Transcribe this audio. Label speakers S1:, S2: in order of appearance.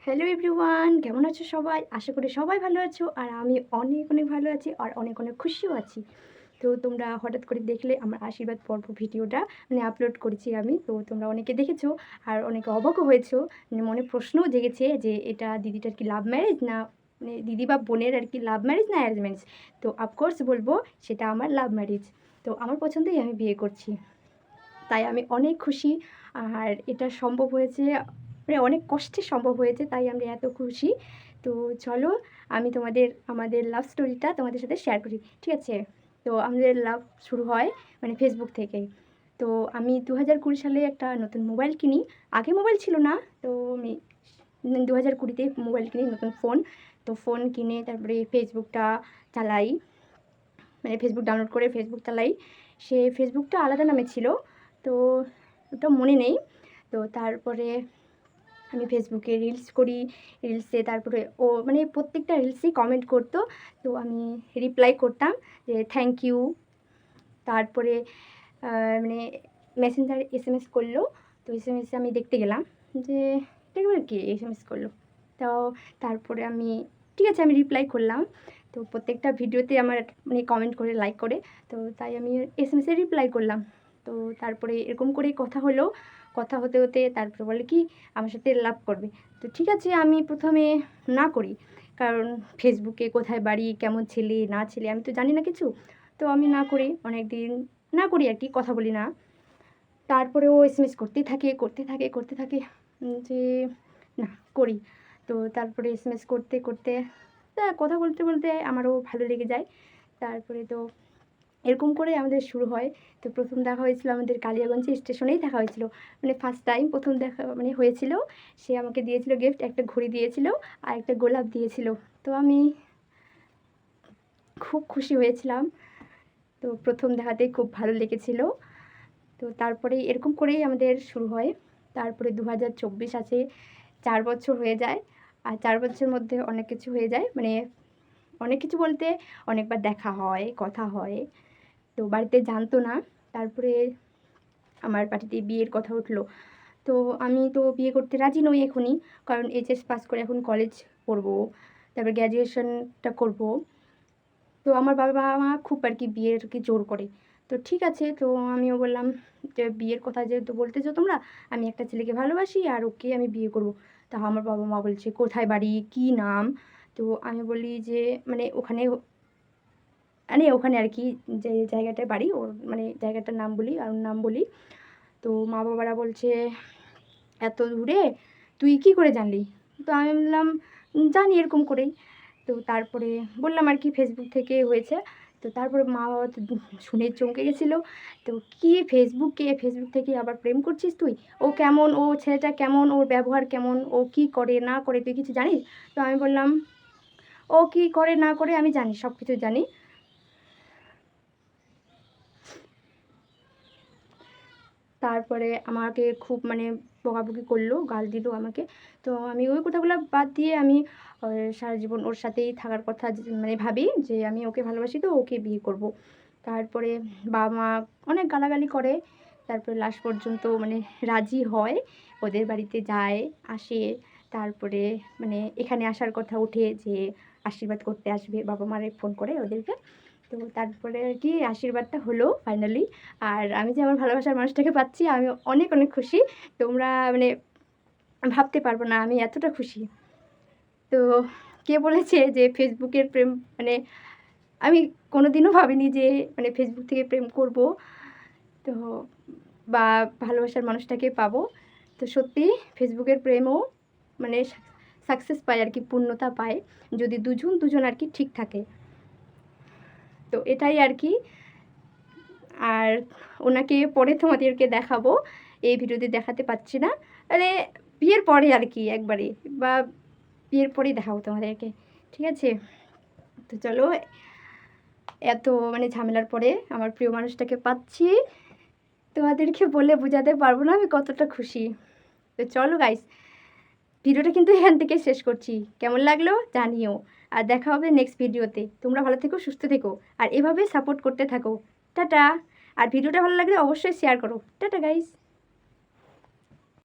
S1: Hello everyone, কেমন আছো সবাই? আশা করি সবাই ভালো আছো। আর আমি অনেক অনেক ভালো আছি আর অনেক অনেক খুশিও আছি। তো তোমরা হঠাৎ করে দেখলে আমার আশীর্বাদ পর্ব ভিডিওটা আপলোড করেছি আমি। তো তোমরা অনেকে দেখেছো আর অনেকে অবাকও হয়েছো। মনে প্রশ্নও জেগেছে যে এটা দিদিটার কি লাভ ম্যারেজ না দিদি বা বোনের আর কি লাভ ম্যারেজ না অ্যারেঞ্জ ম্যারেজ। তো অফকোর্স বলবো সেটা আমার লাভ ম্যারেজ। তো আমার পছন্দেই আমি বিয়ে করছি, তাই আমি অনেক খুশি। আর এটা সম্ভব হয়েছে অনেক কষ্টে সম্ভব হয়েছে, তাই আমরা এত খুশি। তো চলো আমি আমাদের লাভ স্টোরিটা তোমাদের সাথে শেয়ার করি, ঠিক আছে? তো আমাদের লাভ শুরু হয় ফেসবুক থেকে। তো আমি 2020 সালে একটা নতুন মোবাইল কিনি। আগে মোবাইল ছিল না, তো আমি 2020-তে মোবাইল কিনি, নতুন ফোন। তো ফোন কিনে তারপরে ফেসবুকটা চালাই, ফেসবুক ডাউনলোড করে ফেসবুক চালাই। সে ফেসবুকটা আলাদা নামে ছিল, তো ওটা মনে নেই। তো তারপরে আমি ফেসবুকে রিলস করি। রিলসে তারপরে ও প্রত্যেকটা রিলসেই কমেন্ট করতো, তো আমি রিপ্লাই করতাম যে থ্যাংক ইউ। তারপরে মানে মেসেঞ্জারে SMS করলো, তো SMS আমি দেখতে গেলাম যে এটা কি SMS করলো। তো তারপরে আমি ঠিক আছে আমি রিপ্লাই করলাম। তো প্রত্যেকটা ভিডিওতে আমার কমেন্ট করে লাইক করে, তো তাই আমি SMS রিপ্লাই করলাম। তো তারপরে এরকম করেই কথা হলো। কথা হতে হতে তারপরে বলে কি আমার সাথে লাভ করবে। তো ঠিক আছে আমি প্রথমে না করি, কারণ ফেসবুকে কোথায় বাড়ি, কেমন ছেলে না ছেলে আমি তো জানি না কিছু। তো আমি না করি, অনেক দিন না করি আর কি, কথা বলি না। তারপরে ও SMS করতেই থাকে করতে থাকে করতে থাকে যে না করি। তো তারপরে SMS করতে করতে তা কথা বলতে বলতে আমারও ভালো লেগে যায়। তারপরে তো এরকম করে আমাদের শুরু হয়। তো প্রথম দেখা হয়েছিল আমাদের কালিয়াগঞ্জ স্টেশনেই দেখা হয়েছিল, ফার্স্ট টাইম প্রথম দেখা হয়েছিল। সে আমাকে দিয়েছিল গিফট, একটা ঘড়ি দিয়েছিল আর একটা গোলাপ দিয়েছিল। তো আমি খুব খুশি হয়েছিলাম। তো প্রথম দেখাতেই খুব ভালো লেগেছিল। তো তারপরে এরকম করেই আমাদের শুরু হয়। তারপরে 2024 আছে, 4 বছর হয়ে যায়। আর 4 বছরের মধ্যে অনেক কিছু হয়ে যায়, অনেক কিছু বলতে অনেকবার দেখা হয়, কথা হয়। তো বাড়িতে জানতো না। তারপরে আমার বাড়িতে বিয়ের কথা উঠলো। তো আমি তো বিয়ে করতে রাজি নই এখনই, কারণ HS পাস করে এখন কলেজ পড়বো, তারপর গ্র্যাজুয়েশনটা করব। তো আমার বাবা মা খুব আর কি বিয়ের আর কি জোর করে। তো ঠিক আছে, তো আমিও বললাম যে বিয়ের কথা যেহেতু বলতেছো তোমরা, আমি একটা ছেলেকে ভালোবাসি আর ওকে আমি বিয়ে করব। তা আমার বাবা মা বলছে কোথায় বাড়ি, কী নাম। তো আমি বলি যে ওখানে ওখানে আর কি যে জায়গাটায় বাড়ি ওর জায়গাটার নাম বলি আর ওর নাম বলি। তো মা বাবারা বলছে এত দূরে তুই কী করে জানলি? তো আমি বললাম জানি এরকম করেই। তো তারপরে বললাম আর কি ফেসবুক থেকে হয়েছে। তো তারপরে মা বাবা তো শুনে চমকে গেছিলো। তো কী ফেসবুক থেকে আবার প্রেম করছিস তুই? ও কেমন, ও ছেলেটা কেমন, ওর ব্যবহার কেমন, ও কী করে না করে তুই কিছু জানিস? তো আমি বললাম ও কী করে না করে আমি জানি, সব কিছু জানি। তারপরে আমাকে খুব বকাবকি করলো, গাল দিল আমাকে। তো আমি ওই কথাগুলো বাদ দিয়ে আমি সারা জীবন ওর সাথেই থাকার কথা ভাবি যে আমি ওকে ভালোবাসি, তো ওকে বিয়ে করব। তারপরে বাবা মা অনেক গালাগালি করে। তারপরে লাস্ট পর্যন্ত রাজি হয়, ওদের বাড়িতে যায়, আসে। তারপরে এখানে আসার কথা ওঠে যে আশীর্বাদ করতে আসবে, বাবা মারে ফোন করে ওদেরকে। তো তারপরে আর কি আশীর্বাদটা হলো ফাইনালি। আর আমি যে আমার ভালোবাসার মানুষটাকে পাচ্ছি, আমি অনেক অনেক খুশি। তোমরা ভাবতে পারবো না আমি এতটা খুশি। তো কে বলেছে যে ফেসবুকের প্রেম, আমি কোনোদিনও ভাবিনি যে ফেসবুক থেকে প্রেম করব, তো বা ভালোবাসার মানুষটাকে পাবো। তো সত্যি ফেসবুকের প্রেমও সাকসেস পায় আর কি, পূর্ণতা পায় যদি দুজন আর কি ঠিক থাকে। তো এটাই আর কি। আর ওনাকে পরে তোমাদেরকে দেখাবো, এই ভিডিওতে দেখাতে পাচ্ছি না, বিয়ের পরে আর কি একবারে, বা বিয়ের পরেই দেখাবো তোমাদেরকে, ঠিক আছে? তো চলো, এত ঝামেলার পরে আমার প্রিয় মানুষটাকে পাচ্ছি, তোমাদেরকে বলে বোঝাতে পারবো না আমি কতটা খুশি। তো চলো গাইস, ভিডিওটা কিন্তু এখান থেকে শেষ করছি। কেমন লাগলো জানিও, আর দেখা হবে নেক্সট ভিডিওতে। তোমরা ভালো থেকো, সুস্থ থেকো, আর এভাবে সাপোর্ট করতে থাকো। টাটা। আর ভিডিওটা ভালো লাগলে অবশ্যই শেয়ার করো। Tata guys.